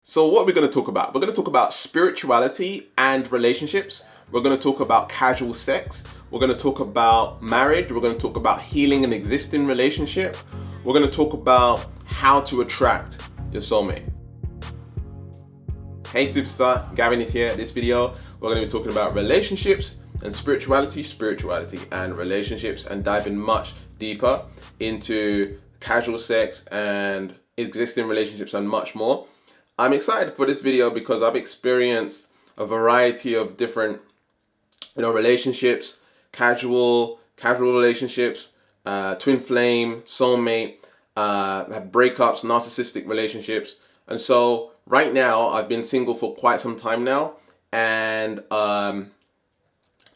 So what are we going to talk about? We're going to talk about spirituality and relationships. We're going to talk about casual sex. We're going to talk about marriage. We're going to talk about healing an existing relationship. We're going to talk about how to attract your soulmate. Hey superstar, Gavin is here. This video, we're going to be talking about relationships and spirituality and relationships, and diving much deeper into casual sex and existing relationships and much more. I'm excited for this video because I've experienced a variety of different, relationships, casual relationships, twin flame, soulmate, have breakups, narcissistic relationships. And so right now I've been single for quite some time now, and I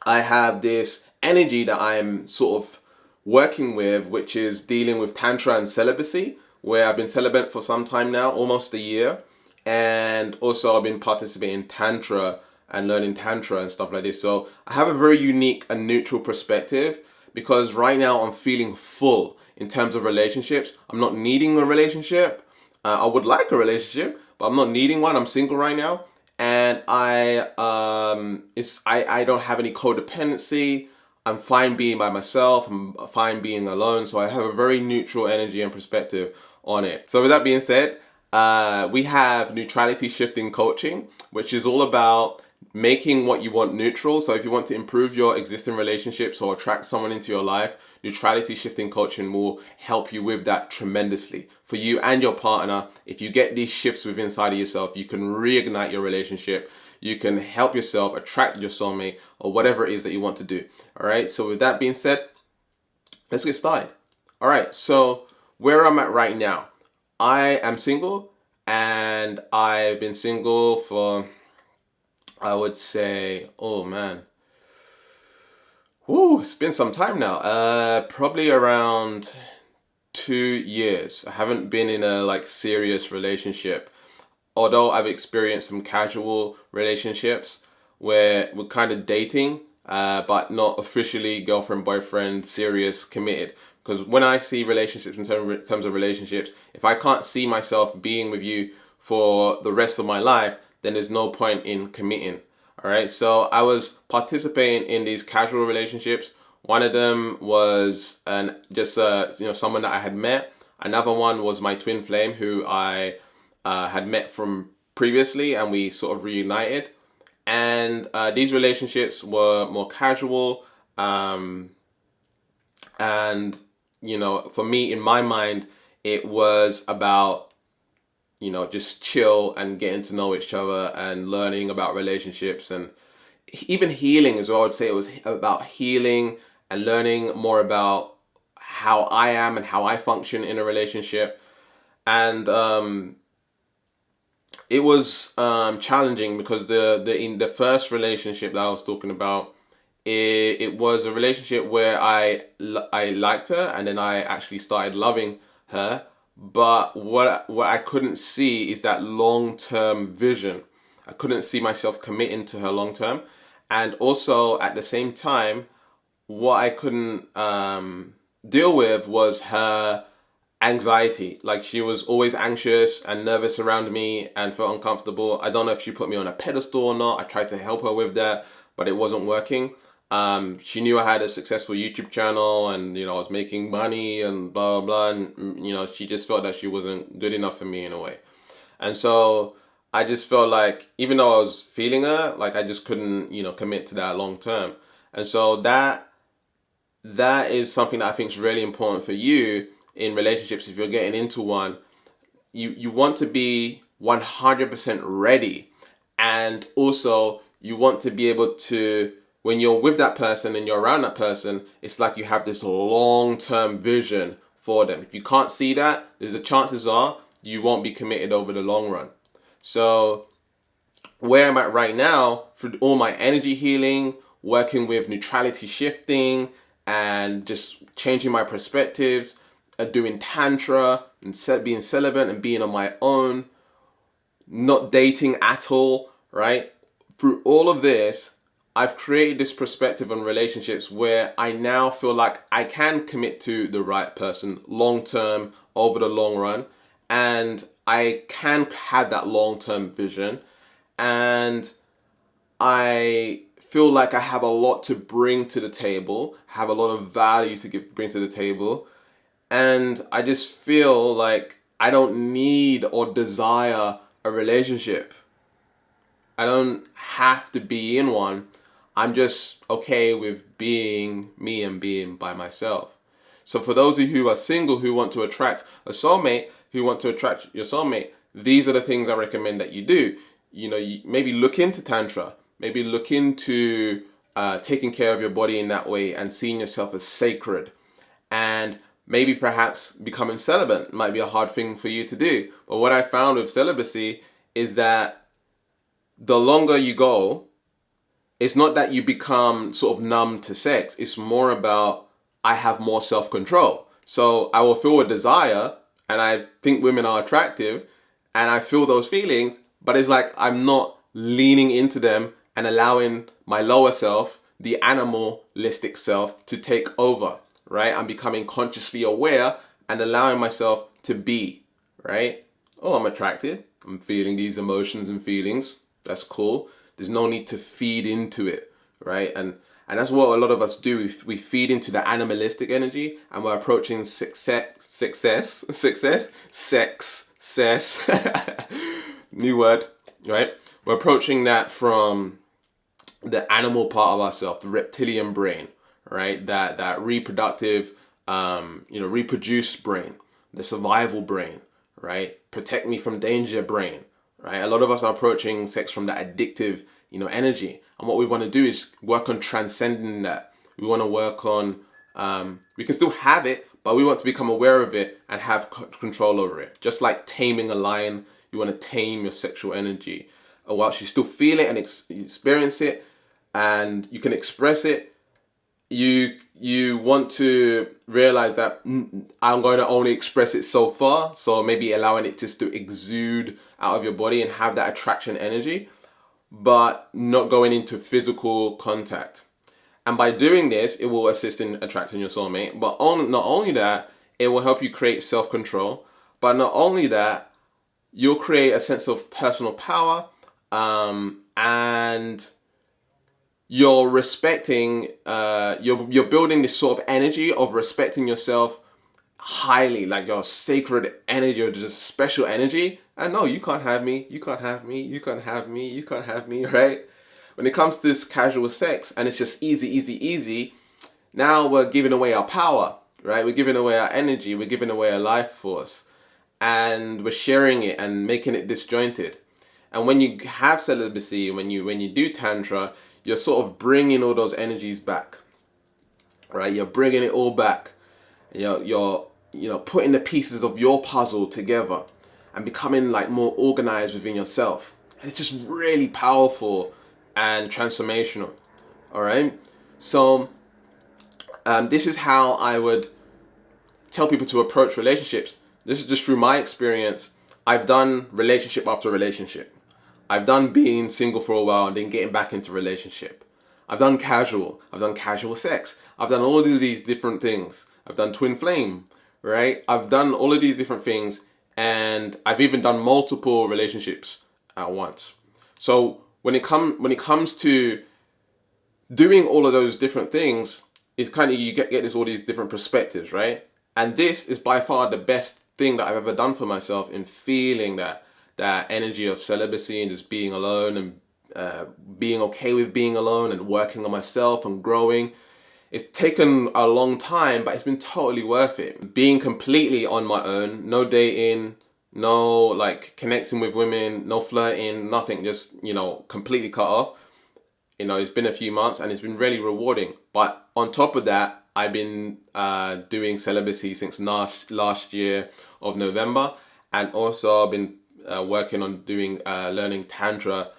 have this energy that I'm sort of working with, which is dealing with Tantra and celibacy, where I've been celibate for some time now, almost a year. And also I've been participating in Tantra and learning Tantra and stuff like this. So I have a very unique and neutral perspective, because right now I'm feeling full in terms of relationships. I'm not needing a relationship. I would like a relationship, but I'm not needing one. I'm single right now. And I don't have any codependency. I'm fine being by myself. I'm fine being alone. So I have a very neutral energy and perspective on it. So with that being said, we have neutrality shifting coaching, which is all about making what you want neutral. So if you want to improve your existing relationships or attract someone into your life, neutrality shifting coaching will help you with that tremendously. For you and your partner, if you get these shifts within inside of yourself, you can reignite your relationship. You can help yourself attract your soulmate or whatever it is that you want to do. All right. So with that being said, let's get started. All right. So where I'm at right now, I am single, and I've been single for, I would say, it's been some time now. Probably around 2 years. I haven't been in a serious relationship. Although I've experienced some casual relationships where we're kind of dating, but not officially girlfriend, boyfriend, serious, committed. Because when I see relationships in terms of relationships, if I can't see myself being with you for the rest of my life, then there's no point in committing. All right. So I was participating in these casual relationships. One of them was someone that I had met. Another one was my twin flame, who I had met from previously, and we sort of reunited. And these relationships were more casual. And for me, in my mind, it was about, just chill and getting to know each other and learning about relationships, and even healing as well. I would say it was about healing and learning more about how I am and how I function in a relationship. And it was challenging, because in the first relationship that I was talking about, it was a relationship where I liked her, and then I actually started loving her. But what I couldn't see is that long-term vision. I couldn't see myself committing to her long-term. And also at the same time, what I couldn't deal with was her anxiety. Like, she was always anxious and nervous around me and felt uncomfortable. I don't know if she put me on a pedestal or not. I tried to help her with that, but it wasn't working. She knew I had a successful YouTube channel, and I was making money and blah blah blah, and she just felt that she wasn't good enough for me in a way. And so I just felt like, even though I was feeling her, like, I just couldn't commit to that long term. And so that is something that I think is really important for you in relationships. If you're getting into one, you want to be 100% ready, and also you want to be able to, when you're with that person and you're around that person, it's like you have this long-term vision for them. If you can't see that, the chances are you won't be committed over the long run. So where I'm at right now, through all my energy healing, working with neutrality shifting, and just changing my perspectives, doing Tantra, and being celibate and being on my own, not dating at all, right? Through all of this, I've created this perspective on relationships where I now feel like I can commit to the right person long term, over the long run. and I can have that long-term vision, and I feel like I have a lot to bring to the table, have a lot of value to bring to the table, and I just feel like I don't need or desire a relationship. I don't have to be in one. I'm just okay with being me and being by myself. So for those of you who are single, who want to attract a soulmate, who want to attract your soulmate, these are the things I recommend that you do. You maybe look into Tantra, maybe look into taking care of your body in that way and seeing yourself as sacred. And maybe perhaps becoming celibate might be a hard thing for you to do. But what I found with celibacy is that the longer you go, it's not that you become sort of numb to sex. It's more about I have more self-control. So I will feel a desire and I think women are attractive and I feel those feelings, but it's like I'm not leaning into them and allowing my lower self, the animalistic self, to take over, right? I'm becoming consciously aware and allowing myself to be, right? Oh, I'm attracted. I'm feeling these emotions and feelings. That's cool. There's no need to feed into it, right? And that's what a lot of us do. We feed into the animalistic energy, and we're approaching success, new word, right? We're approaching that from the animal part of ourselves, the reptilian brain, right? That reproductive, reproduce brain, the survival brain, right? Protect me from danger brain, right? A lot of us are approaching sex from that addictive, energy. And what we want to do is work on transcending that. We want to work on, we can still have it, but we want to become aware of it and have control over it. Just like taming a lion, you want to tame your sexual energy. Whilst you still feel it and experience it, and you can express it, you want to realize that I'm going to only express it so far. So maybe allowing it just to exude out of your body and have that attraction energy, but not going into physical contact. And by doing this, it will assist in attracting your soulmate. But not only that, it will help you create self-control. But not only that, you'll create a sense of personal power, and you're respecting, you're building this sort of energy of respecting yourself highly, like your sacred energy or just special energy. And no, you can't have me, you can't have me, you can't have me, you can't have me, right? When it comes to this casual sex and it's just easy, now we're giving away our power, right? We're giving away our energy, we're giving away our life force, and we're sharing it and making it disjointed. And when you have celibacy, when you do Tantra, you're sort of bringing all those energies back, right? You're bringing it all back. You're putting the pieces of your puzzle together and becoming like more organized within yourself. And it's just really powerful and transformational. All right. So this is how I would tell people to approach relationships. This is just through my experience. I've done relationship after relationship. I've done being single for a while and then getting back into relationship. I've done casual sex. I've done all of these different things. I've done twin flame, right? I've done all of these different things, and I've even done multiple relationships at once. So when it comes to doing all of those different things, it's kind of, you get all these different perspectives, right? And this is by far the best thing that I've ever done for myself in feeling that energy of celibacy and just being alone and being okay with being alone and working on myself and growing. It's taken a long time, but it's been totally worth it. Being completely on my own, no dating, no like connecting with women, no flirting, nothing, just, completely cut off. It's been a few months and it's been really rewarding. But on top of that, I've been doing celibacy since last year of November, and also I've been working on doing learning Tantra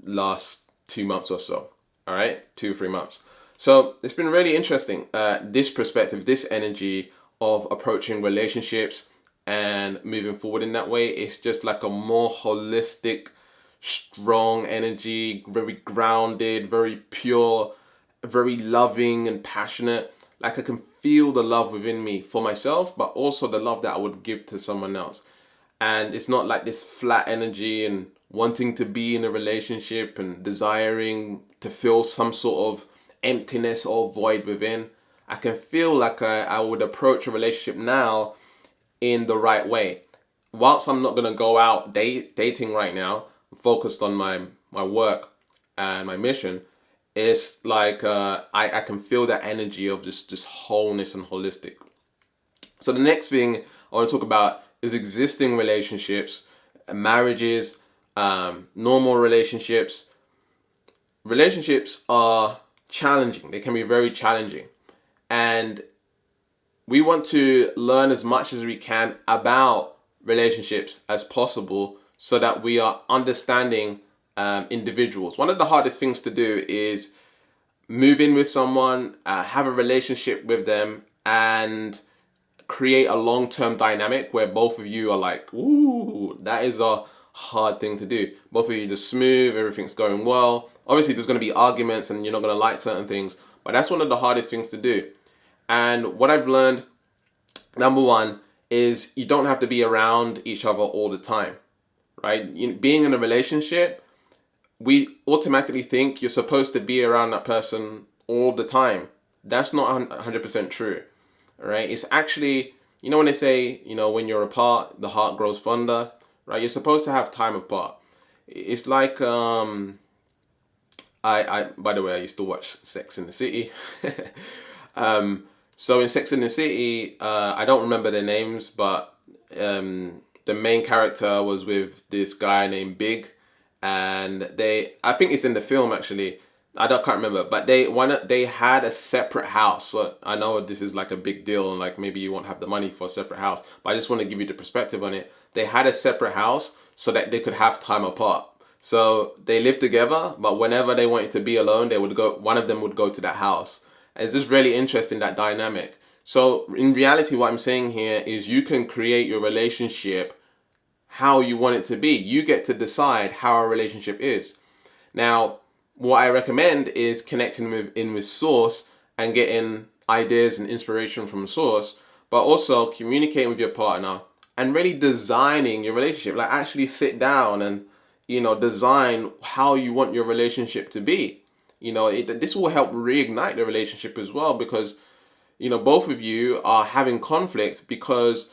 last 2 months or so. All right, 2 or 3 months. So it's been really interesting. This perspective, this energy of approaching relationships and moving forward in that way. It's just like a more holistic, strong energy, very grounded, very pure, very loving and passionate. like I can feel the love within me for myself, but also the love that I would give to someone else. And it's not like this flat energy and wanting to be in a relationship and desiring to fill some sort of emptiness or void within. I can feel like I would approach a relationship now in the right way. Whilst I'm not going to go out dating right now, I'm focused on my work and my mission. It's like I can feel that energy of just wholeness and holistic. So the next thing I want to talk about is existing relationships, marriages, normal relationships. Relationships are challenging. They can be very challenging. And we want to learn as much as we can about relationships as possible so that we are understanding individuals. One of the hardest things to do is move in with someone, have a relationship with them, and create a long-term dynamic where both of you are like, ooh, that is a hard thing to do. Both of you just smooth, everything's going well. Obviously, there's going to be arguments and you're not going to like certain things, but that's one of the hardest things to do. And what I've learned, number one, is you don't have to be around each other all the time, right? Being in a relationship, we automatically think you're supposed to be around that person all the time. That's not 100% true, right? It's actually, when they say, when you're apart, the heart grows fonder, right? You're supposed to have time apart. It's like, by the way, I used to watch Sex and the City. So in Sex and the City, I don't remember their names, but the main character was with this guy named Big, and I think it's in the film actually. Can't remember, but they had a separate house. So I know this is like a big deal, and like maybe you won't have the money for a separate house, but I just want to give you the perspective on it. They had a separate house so that they could have time apart. So they lived together, but whenever they wanted to be alone, one of them would go to that house. It's just really interesting, that dynamic. So in reality, what I'm saying here is you can create your relationship how you want it to be. You get to decide how a relationship is. Now, what I recommend is connecting with source and getting ideas and inspiration from source, but also communicating with your partner and really designing your relationship. Like actually sit down and, design how you want your relationship to be. This will help reignite the relationship as well, because, both of you are having conflict because,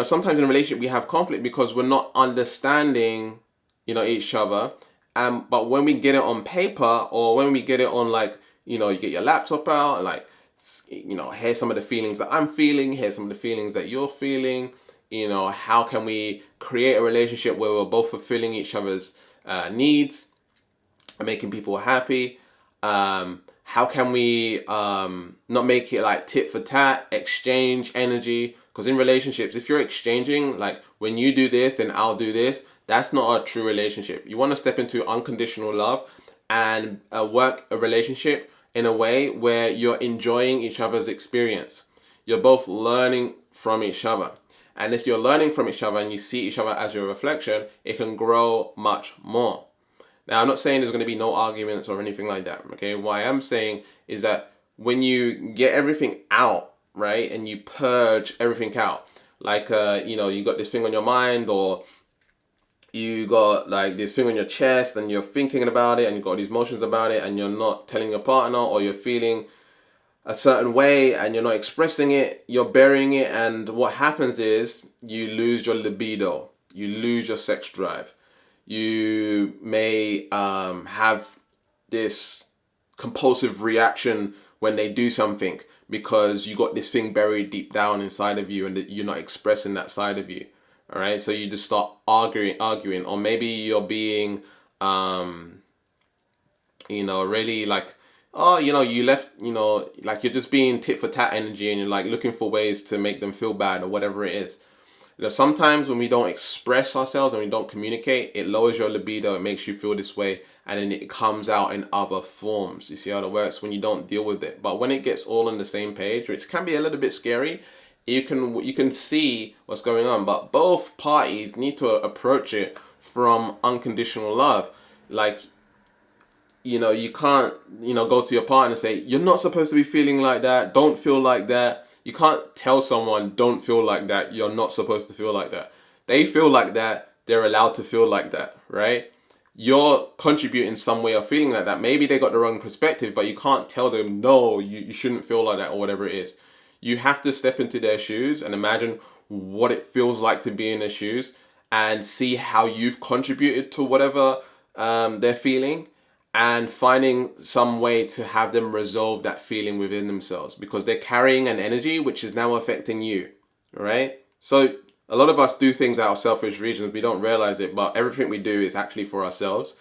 sometimes in a relationship we have conflict because we're not understanding, each other. But when we get it on paper, or when we get it on, like, you get your laptop out and like, here's some of the feelings that I'm feeling, here's some of the feelings that you're feeling, how can we create a relationship where we're both fulfilling each other's needs and making people happy? How can we not make it like tit for tat, exchange energy? Because in relationships, if you're exchanging, like when you do this, then I'll do this, that's not a true relationship. You want to step into unconditional love and work a relationship in a way where you're enjoying each other's experience. You're both learning from each other. And if you're learning from each other and you see each other as your reflection, it can grow much more. Now, I'm not saying there's going to be no arguments or anything like that, okay? What I am saying is that when you get everything out, right, and you purge everything out, like, you got this thing on your mind, or you got like this thing on your chest and you're thinking about it and you've got these emotions about it and you're not telling your partner, or you're feeling a certain way and you're not expressing it, you're burying it, and what happens is you lose your libido, you lose your sex drive. You may have this compulsive reaction when they do something because you got this thing buried deep down inside of you and you're not expressing that side of you. All right, so you just start arguing, or maybe you're being, really like, oh, you left, like you're just being tit for tat energy, and you're like looking for ways to make them feel bad or whatever it is. Sometimes when we don't express ourselves and we don't communicate, it lowers your libido, it makes you feel this way, and then it comes out in other forms. You see how that works when you don't deal with it. But when it gets all on the same page, which can be a little bit scary, you can see what's going on. But both parties need to approach it from unconditional love. Like, you can't, go to your partner and say, you're not supposed to be feeling like that. Don't feel like that. You can't tell someone, don't feel like that. You're not supposed to feel like that. They feel like that. They're allowed to feel like that, right? You're contributing some way of feeling like that. Maybe they got the wrong perspective, but you can't tell them, no, you shouldn't feel like that or whatever it is. You have to step into their shoes and imagine what it feels like to be in their shoes and see how you've contributed to whatever they're feeling, and finding some way to have them resolve that feeling within themselves, because they're carrying an energy which is now affecting you, right? So a lot of us do things out of selfish reasons. We don't realize it, but everything we do is actually for ourselves.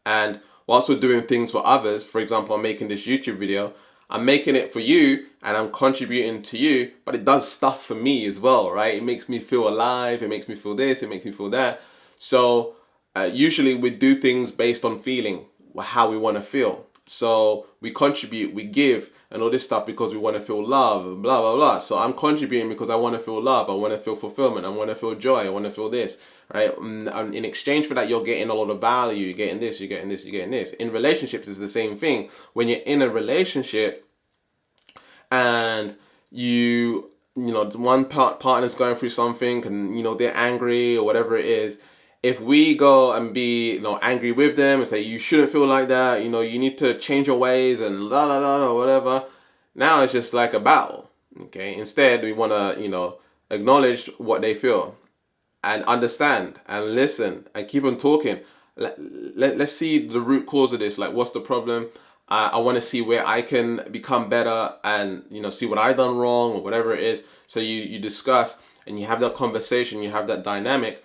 And whilst we're doing things for others, for example, I'm making this YouTube video, I'm making it for you and I'm contributing to you, but it does stuff for me as well, right? It makes me feel alive, it makes me feel this, it makes me feel that. So usually we do things based on feeling, how we want to feel. So we contribute, we give, and all this stuff because we want to feel love, blah, blah, blah. So I'm contributing because I want to feel love, I want to feel fulfillment, I want to feel joy, I want to feel this, right? And in exchange for that, you're getting a lot of value, you're getting this, you're getting this, you're getting this. In relationships, it's the same thing. When you're in a relationship and one partner's going through something and, they're angry or whatever it is, if we go and be angry with them and say, you shouldn't feel like that, you need to change your ways and la la la or whatever, now it's just like a battle. Okay, instead we want to acknowledge what they feel and understand and listen and keep on talking. Let's see the root cause of this. Like, what's the problem? I want to see where I can become better and see what I done wrong or whatever it is. So you discuss and you have that conversation, you have that dynamic.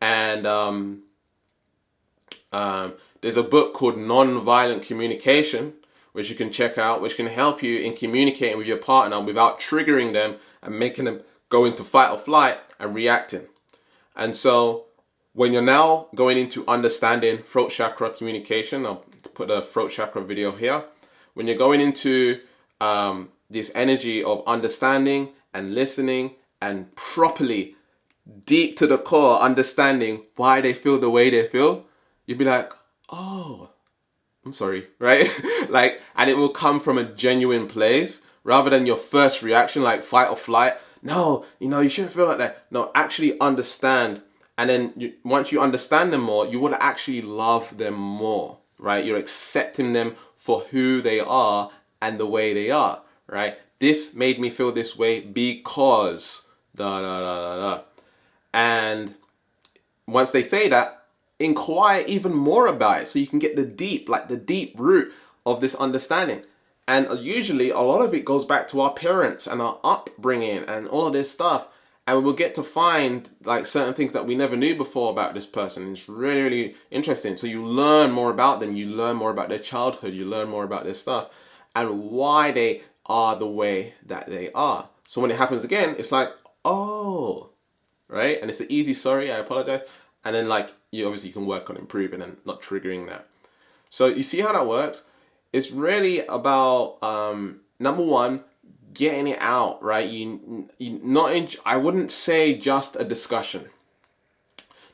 And there's a book called Non-Violent Communication, which you can check out, which can help you in communicating with your partner without triggering them and making them go into fight or flight and reacting. And so when you're now going into understanding throat chakra communication, I'll put a throat chakra video here. When you're going into this energy of understanding and listening and properly deep to the core understanding why they feel the way they feel, you'd be like, oh, I'm sorry, right? And it will come from a genuine place rather than your first reaction, like fight or flight. No, you shouldn't feel like that. No, actually understand. And then once you understand them more, you will actually love them more, right? You're accepting them for who they are and the way they are, right? This made me feel this way because da da da da da. And once they say that, inquire even more about it so you can get the deep root of this understanding. And usually a lot of it goes back to our parents and our upbringing and all of this stuff. And we'll get to find certain things that we never knew before about this person. It's really, really interesting. So you learn more about them. You learn more about their childhood. You learn more about their stuff and why they are the way that they are. So when it happens again, it's like, oh, right? And it's an easy sorry, I apologize. And then you obviously can work on improving and not triggering that. So you see how that works? It's really about number one, getting it out, right? I wouldn't say just a discussion.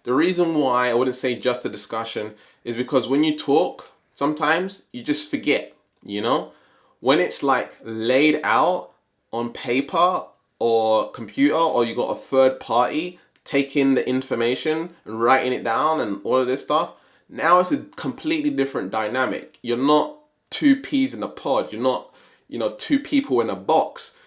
The reason why I wouldn't say just a discussion is because when you talk, sometimes you just forget, When it's laid out on paper or computer, or you got a third party taking the information and writing it down and all of this stuff, now it's a completely different dynamic. You're not two peas in a pod. You're not, two people in a box,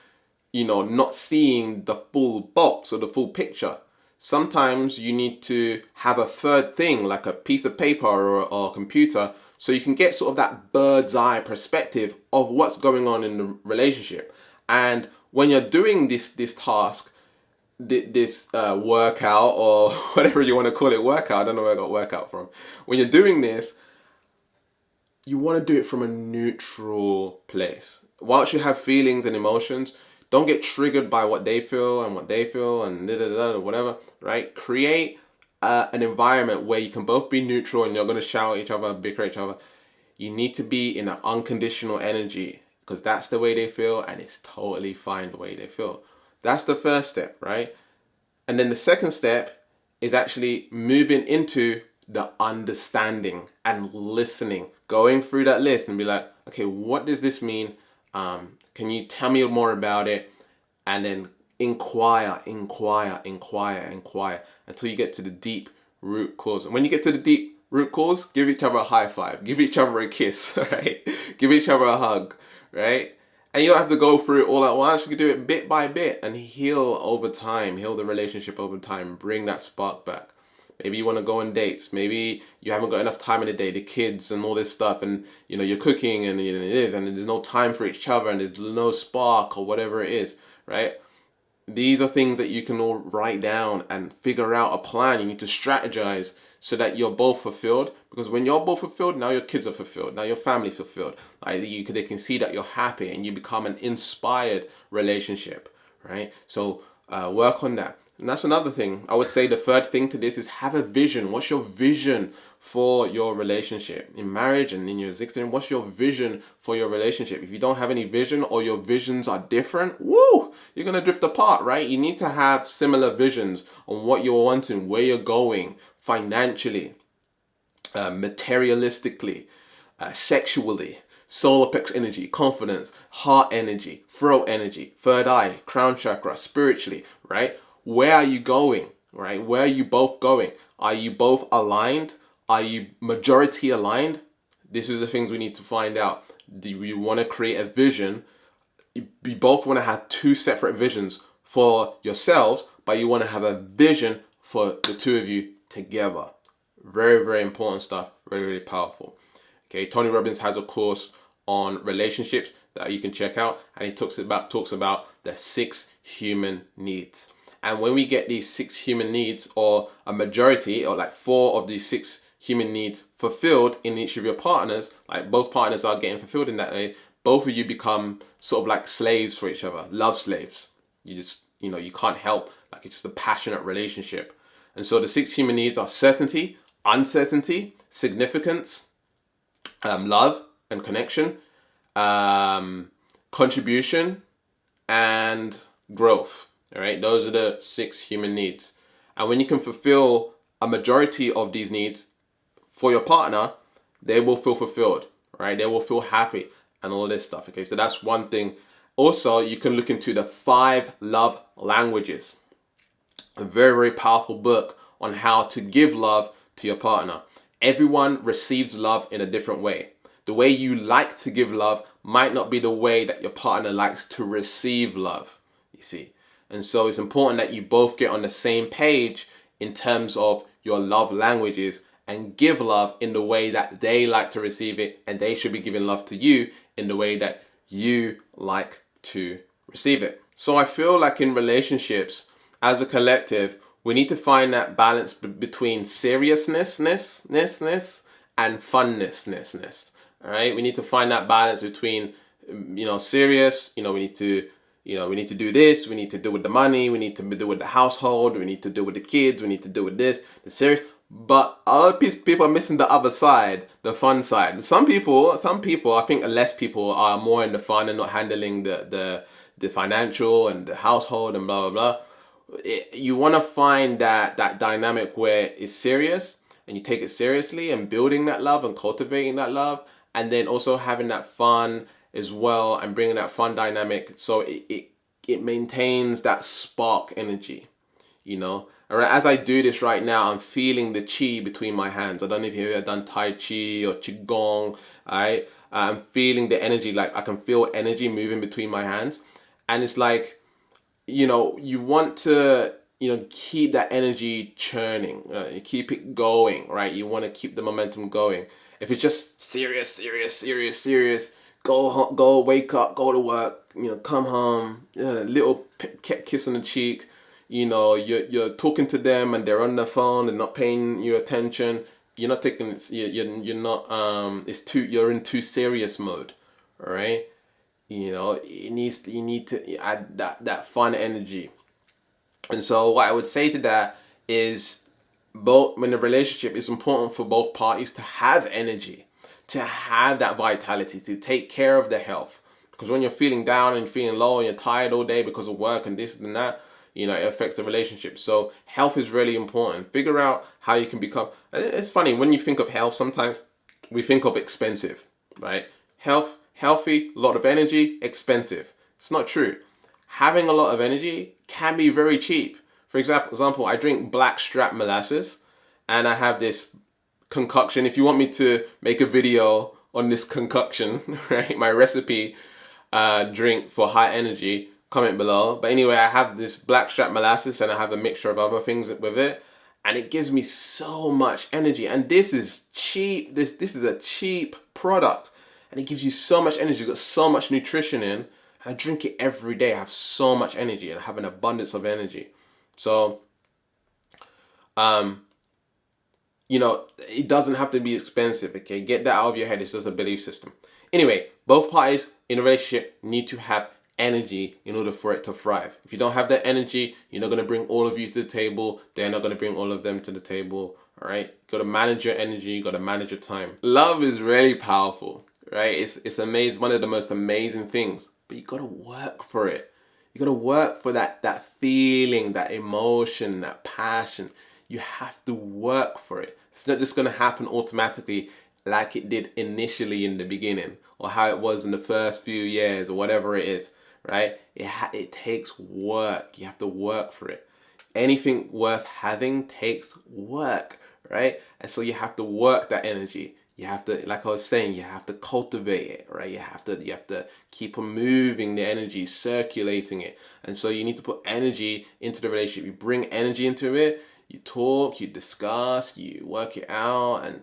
not seeing the full box or the full picture. Sometimes you need to have a third thing, like a piece of paper or a computer, so you can get sort of that bird's eye perspective of what's going on in the relationship. And when you're doing this task, this workout or whatever you want to call it, workout, I don't know where I got workout from. When you're doing this, you want to do it from a neutral place. Whilst you have feelings and emotions, don't get triggered by what they feel and whatever, right? Create an environment where you can both be neutral and you're going to shout at each other, bicker at each other. You need to be in an unconditional energy because that's the way they feel and it's totally fine the way they feel. That's the first step, right? And then the second step is actually moving into the understanding and listening, going through that list and be like, okay, what does this mean? Can you tell me more about it? And then inquire until you get to the deep root cause. And when you get to the deep root cause, give each other a high five, give each other a kiss, right? Give each other a hug, right? And you don't have to go through it all at once. You can do it bit by bit and heal over time, heal the relationship over time, bring that spark back. Maybe you want to go on dates. Maybe you haven't got enough time in the day, the kids and all this stuff, and you're cooking and it is, and there's no time for each other, and there's no spark or whatever it is, right? These are things that you can all write down and figure out a plan. You need to strategize so that you're both fulfilled. Because when you're both fulfilled, now your kids are fulfilled. Now your family's fulfilled. Like they can see that you're happy and you become an inspired relationship, right? So work on that. And that's another thing. I would say the third thing to this is have a vision. What's your vision for your relationship? In marriage and in your existence, what's your vision for your relationship? If you don't have any vision or your visions are different, woo, you're going to drift apart, right? You need to have similar visions on what you're wanting, where you're going financially, materialistically, sexually, solar plexus energy, confidence, heart energy, throat energy, third eye, crown chakra, spiritually, right? Where are you going, right? Where are you both going? Are you both aligned? Are you majority aligned? This is the things we need to find out. Do you want to create a vision? You both want to have two separate visions for yourselves, but you want to have a vision for the two of you together. Very, very important stuff. Very, very powerful. Okay, Tony Robbins has a course on relationships that you can check out, and he talks about the 6 human needs. And when we get these 6 human needs, or a majority, or like 4 of these 6 human needs fulfilled in each of your partners, like both partners are getting fulfilled in that way, both of you become sort of like slaves for each other, love slaves. You just, you can't help, like it's just a passionate relationship. And so the 6 human needs are certainty, uncertainty, significance, love and connection, contribution, and growth. All right, those are the 6 human needs. And when you can fulfill a majority of these needs for your partner, they will feel fulfilled, right? They will feel happy and all this stuff. Okay, so that's one thing. Also, you can look into the 5 love languages. A very, very powerful book on how to give love to your partner. Everyone receives love in a different way. The way you like to give love might not be the way that your partner likes to receive love, you see. And so it's important that you both get on the same page in terms of your love languages and give love in the way that they like to receive it, and they should be giving love to you in the way that you like to receive it. So I feel like in relationships, as a collective, we need to find that balance between seriousness and funness. All right, we need to find that balance between, serious. We need to do this. We need to deal with the money. We need to deal with the household. We need to deal with the kids. We need to deal with this, the serious. But a lot of people are missing the other side, the fun side. Some people, I think less people are more in the fun and not handling the financial and the household and blah, blah, blah. You want to find that dynamic where it's serious and you take it seriously, and building that love and cultivating that love, and then also having that fun as well and bringing that fun dynamic so it maintains that spark energy, As I do this right now, I'm feeling the chi between my hands. I don't know if you've ever done Tai Chi or Qigong, right? I'm feeling the energy, like I can feel energy moving between my hands. And it's like, you want to, keep that energy churning, keep it going, right? You want to keep the momentum going. If it's just serious, go, wake up, go to work, come home, a little kiss on the cheek, you're talking to them and they're on their phone and not paying you attention. You're not taking it. You're not. You're in too serious mode. All right. You need to add that fun energy. And so what I would say to that is, when the relationship, is important for both parties to have energy, to have that vitality, to take care of their health. Because when you're feeling down and feeling low and you're tired all day because of work and this and that, you know, it affects the relationship. So health is really important. Figure out how you can become. It's funny when you think of health, sometimes we think of expensive, right? Health, healthy, a lot of energy, expensive. It's not true. Having a lot of energy can be very cheap. For example, I drink blackstrap molasses, and I have this concoction. If you want me to make a video on this concoction, right, my recipe drink for high energy, comment below. But anyway, I have this blackstrap molasses, and I have a mixture of other things with it, and it gives me so much energy. And this is cheap. This is a cheap product, and it gives you so much energy. It's got so much nutrition in. I drink it every day. I have so much energy, and I have an abundance of energy. So, you know, it doesn't have to be expensive, okay? Get that out of your head. It's just a belief system. Anyway, both parties in a relationship need to have energy in order for it to thrive. If you don't have that energy, you're not going to bring all of you to the table. They're not going to bring all of them to the table, all right? You got to manage your energy. You got to manage your time. Love is really powerful, right? It's amazing. One of the most amazing things, but you got to work for it. You got to work for that feeling, that emotion, that passion. You have to work for it. It's not just going to happen automatically like it did initially in the beginning, or how it was in the first few years, or whatever it is, right? It takes work. You have to work for it. Anything worth having takes work, right? And so you have to work that energy. You have to, like I was saying, you have to cultivate it, right? You have to keep on moving the energy, circulating it. And so you need to put energy into the relationship. You bring energy into it. You talk, you discuss, you work it out, and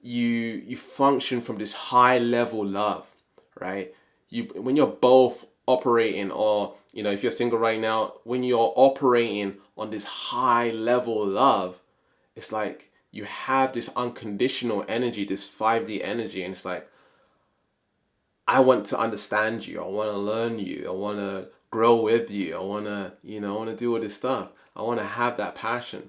you function from this high level love, right? When you're both operating, or you know, if you're single right now, when you're operating on this high level love, it's like you have this unconditional energy, this 5D energy, and it's like, I want to understand you, I want to learn you, I want to grow with you, I want to, you know, I want to do all this stuff, I want to have that passion,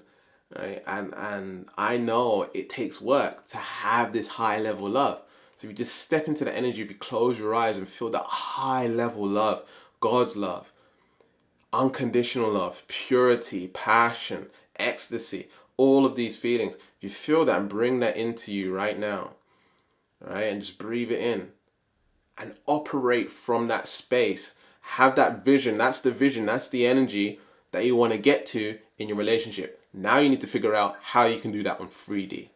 right? And I know it takes work to have this high level love. So if you just step into the energy, if you close your eyes and feel that high level love, God's love, unconditional love, purity, passion, ecstasy, all of these feelings, if you feel that and bring that into you right now, right, and just breathe it in and operate from that space, have that vision. That's the vision, that's the energy that you want to get to in your relationship. Now you need to figure out how you can do that on 3D,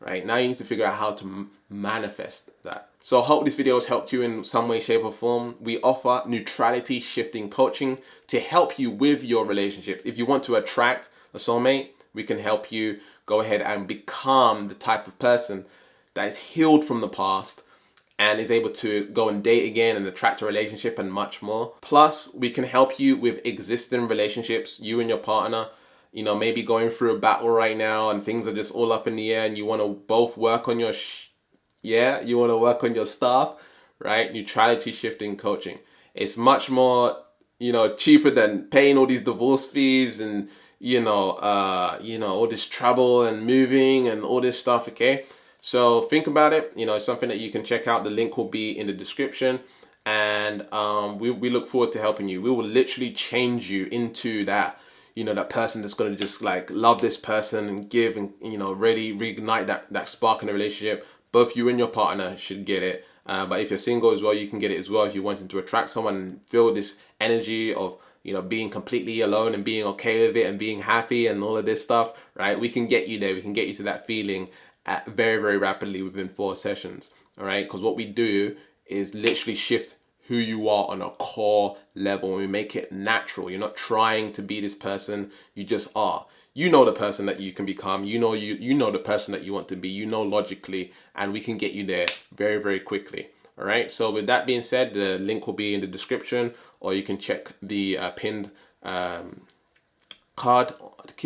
right? Now you need to figure out how to manifest that. So I hope this video has helped you in some way, shape or form. We offer neutrality shifting coaching to help you with your relationships. If you want to attract a soulmate, we can help you go ahead and become the type of person that is healed from the past and is able to go and date again and attract a relationship and much more. Plus, we can help you with existing relationships, you and your partner, you know, maybe going through a battle right now and things are just all up in the air and you want to both work on your you want to work on your stuff, right? Neutrality shifting coaching. It's much more, you know, cheaper than paying all these divorce fees and all this trouble and moving and all this stuff, okay? So think about it. You know, it's something that you can check out. The link will be in the description, and we look forward to helping you. We will literally change you into that, you know, that person that's going to just like love this person and give and, you know, really reignite that spark in the relationship. Both you and your partner should get it. But if you're single as well, you can get it as well. If you're wanting to attract someone and feel this energy of, you know, being completely alone and being okay with it and being happy and all of this stuff, right? We can get you there. We can get you to that feeling very, very rapidly within 4 sessions, all right? Because what we do is literally shift who you are on a core level, and we make it natural. You're not trying to be this person, you just are. You know the person that you can become, you know the person that you want to be, you know logically, and we can get you there very, very quickly. All right, so with that being said, the link will be in the description, or you can check the pinned card,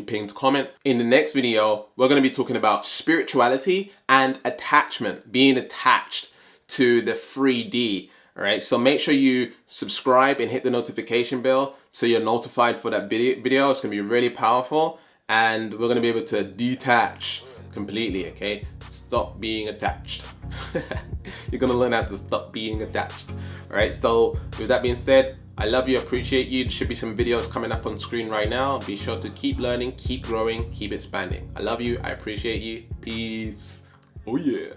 pinned comment. In the next video, we're going to be talking about spirituality and attachment, being attached to the 3D. All right, so make sure you subscribe and hit the notification bell so you're notified for that video. It's going to be really powerful, and we're going to be able to detach completely, okay? Stop being attached. You're going to learn how to stop being attached. All right, so with that being said, I love you, appreciate you. There should be some videos coming up on screen right now. Be sure to keep learning, keep growing, keep expanding. I love you, I appreciate you. Peace. Oh yeah.